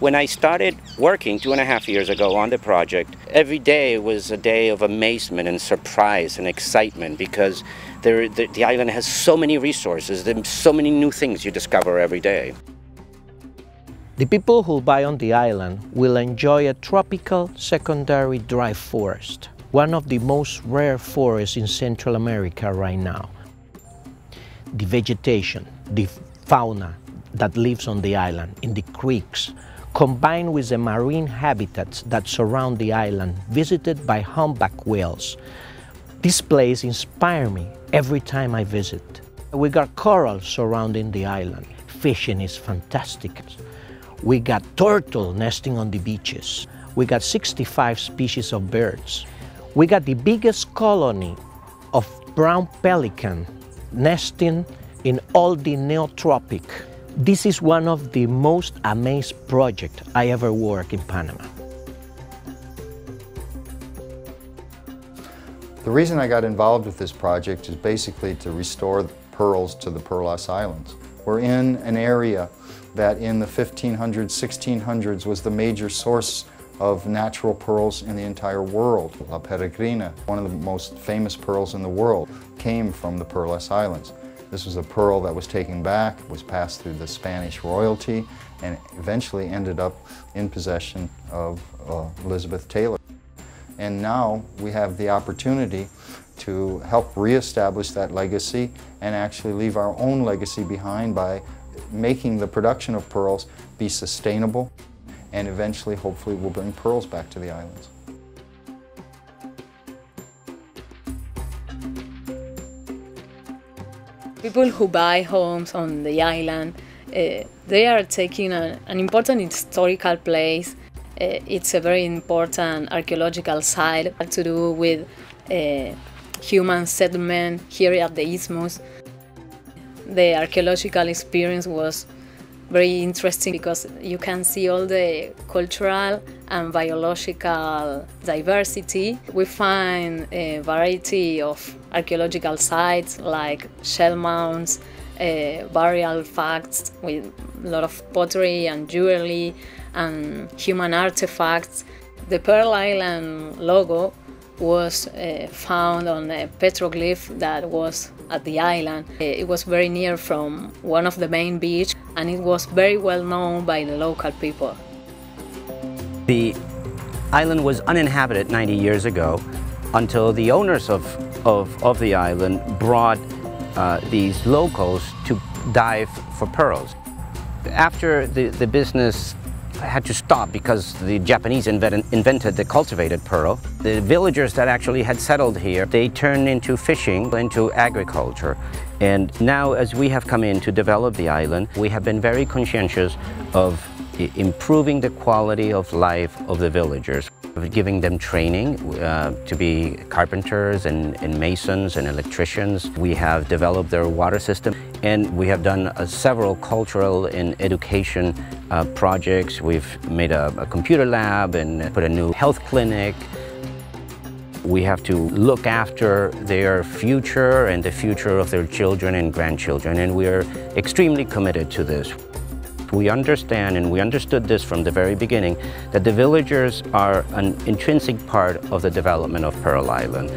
When I started working 2.5 years ago on the project, every day was a day of amazement and surprise and excitement because the island has so many resources, there's so many new things you discover every day. The people who buy on the island will enjoy a tropical secondary dry forest, one of the most rare forests in Central America right now. The vegetation, the fauna that lives on the island, in the creeks, combined with the marine habitats that surround the island, visited by humpback whales. This place inspires me every time I visit. We got coral surrounding the island. Fishing is fantastic. We got turtle nesting on the beaches. We got 65 species of birds. We got the biggest colony of brown pelican nesting in all the neotropic. This is one of the most amazing projects I ever worked in Panama. The reason I got involved with this project is basically to restore pearls to the Pearless Islands. We're in an area that in the 1500s, 1600s was the major source of natural pearls in the entire world. La Peregrina, one of the most famous pearls in the world, came from the Pearless Islands. This was a pearl that was taken back, was passed through the Spanish royalty, and eventually ended up in possession of Elizabeth Taylor. And now we have the opportunity to help reestablish that legacy and actually leave our own legacy behind by making the production of pearls be sustainable, and eventually, hopefully, we'll bring pearls back to the islands. People who buy homes on the island, they are taking an important historical place. It's a very important archaeological site to do with human settlement here at the Isthmus. The archaeological experience was very interesting because you can see all the cultural and biological diversity. We find a variety of archaeological sites like shell mounds, burial facts with a lot of pottery and jewelry and human artifacts. The Pearl Island logo was found on a petroglyph that was at the island. It was very near from one of the main beaches, and it was very well known by the local people. The island was uninhabited 90 years ago until the owners of the island brought these locals to dive for pearls. After the business had to stop because the Japanese invented the cultivated pearl, the villagers that actually had settled here, they turned into fishing, into agriculture. And now, as we have come in to develop the island, we have been very conscientious of improving the quality of life of the villagers, giving them training to be carpenters and masons and electricians. We have developed their water system, and we have done several cultural and education projects. We've made a computer lab and put a new health clinic. We have to look after their future and the future of their children and grandchildren, and we are extremely committed to this. We understand, and we understood this from the very beginning, that the villagers are an intrinsic part of the development of Pearl Island.